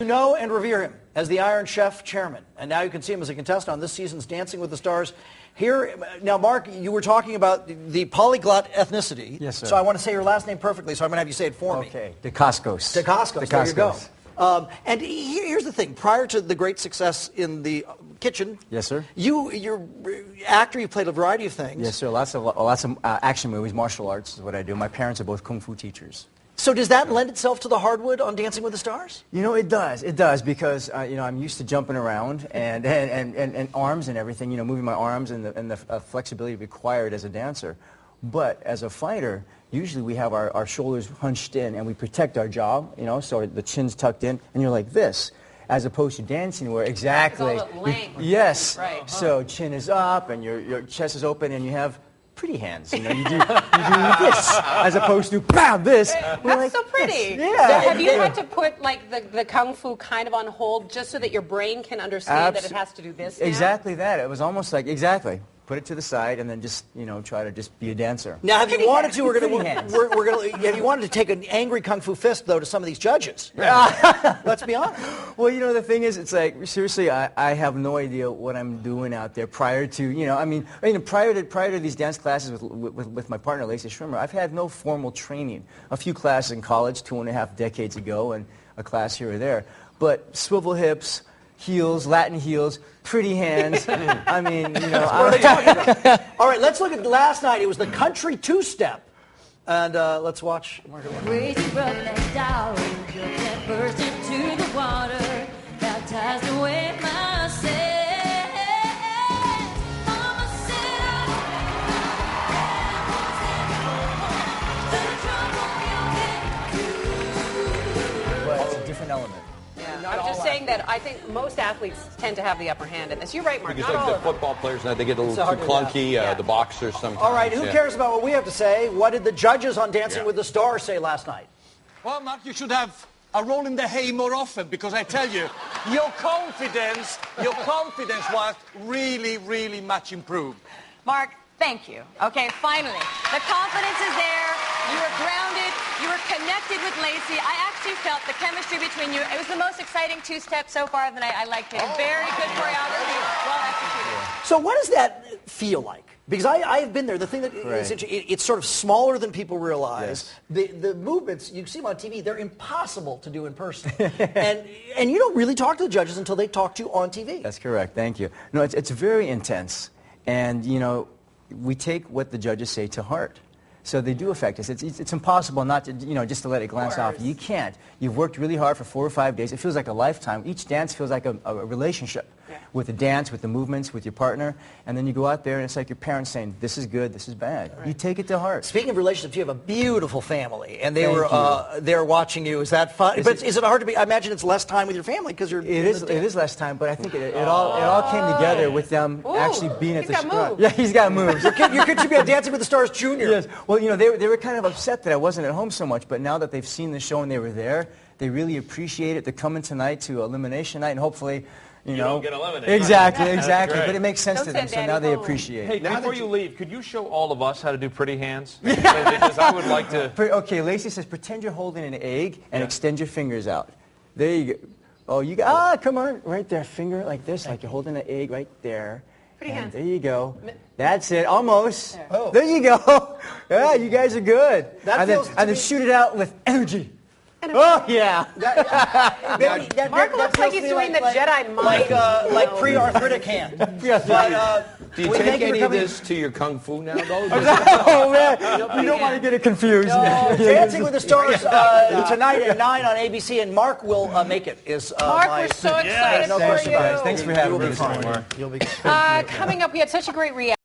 You know and revere him as the Iron Chef chairman, and now you can see him as a contestant on this season's Dancing with the Stars. Here, now, Mark, you were talking about the polyglot ethnicity. Yes, sir. So I want to say your last name perfectly, so I'm going to have you say it for me. Okay, Dacascos. Dacascos, there you go. And here's the thing. Prior to the great success in the kitchen, yes, sir. You're actor. You played a variety of things. Yes, sir. Lots of action movies, martial arts is what I do. My parents are both kung fu teachers. So does that lend itself to the hardwood on Dancing with the Stars? You know, it does. It does because you know, I'm used to jumping around and arms and everything. You know, moving my arms and the flexibility required as a dancer. But as a fighter, usually we have our shoulders hunched in and we protect our jaw. You know, so the chin's tucked in, and you're like this. As opposed to dancing where exactly. It's all length. Yes. Right. So chin is up and your chest is open and you have pretty hands. You know, you do this as opposed to bam this. That's like, so pretty. Yeah. So have you had to put like the kung fu kind of on hold just so that your brain can understand that it has to do this now? Exactly that. It was almost like put it to the side and then just try to just be a dancer. Now, have you wanted to? Pretty hands. Have you wanted to take an angry kung fu fist though to some of these judges? Let's be honest. Well, you know, the thing is, it's like seriously, I have no idea what I'm doing out there prior to prior to these dance classes with my partner Lacey Schwimmer. I've had no formal training. A few classes in college 2.5 decades ago, and a class here or there. But swivel hips, heels, Latin heels, pretty hands. I mean, you know. What are they talking about? All right, let's look at last night. It was the country two-step. And let's watch. Crazy redneck down, that burst into the water, baptized away my sin. I'm a sinner. But it's a different element. I'm just saying that I think most athletes tend to have the upper hand in this. You're right, Mark. Because Not all like of the them. football players, they get a little hard too to clunky. Yeah. The boxers sometimes. All right, who cares about what we have to say? What did the judges on Dancing with the Stars say last night? Well, Mark, you should have a roll in the hay more often, because I tell you, your confidence was really, really much improved. Mark, thank you. Okay, finally. The confidence is there. You were grounded. You were connected with Lacey. I actually felt the chemistry between you. It was the most exciting two-step so far of the night. I liked it. Very good choreography. Well executed. So what does that feel like? Because I've been there. The thing that is it's sort of smaller than people realize. Yes. The movements, you see them on TV, they're impossible to do in person. and you don't really talk to the judges until they talk to you on TV. That's correct. Thank you. No, it's very intense. And, you know, we take what the judges say to heart. So they do affect us. It's impossible not to, just to let it glance off. You can't. You've worked really hard for 4 or 5 days. It feels like a lifetime. Each dance feels like a relationship with the dance, with the movements, with your partner. And then you go out there and it's like your parents saying, this is good, this is bad. Right. You take it to heart. Speaking of relationships, you have a beautiful family. And they were there watching you. Is that fun? But is it hard to be? I imagine it's less time with your family because you're... It is less time, but I think it all came together with them actually being at the... He's got moves. Yeah, he's got moves. Your kid should be on Dancing with the Stars Junior. Yes. Well, you know, they were kind of upset that I wasn't at home so much, but now that they've seen the show and they were there, they really appreciate it. They're coming tonight to Elimination Night, and hopefully, you know... don't get eliminated. Exactly. But it makes sense to them, so now they home. appreciate Hey, it. before you leave, could you show all of us how to do pretty hands? Because I would like to... Okay, Lacey says, pretend you're holding an egg and extend your fingers out. There you go. Oh, you got... come on. Right there. Finger like this, like you're holding an egg right there. Pretty hands. There you go. That's it. Almost. There you go. Yeah, you guys are good. And then shoot it out with energy. Oh, yeah. Mark looks like he's doing the Jedi mind. Like pre-arthritic hand. Do you take any of this to your kung fu now, though? Oh, man. You don't want to get it confused. No, Dancing with the Stars tonight at 9 on ABC, and Mark will make it. Mark, we're so excited for you. Thanks for having me this morning. Coming up, we had such a great reaction.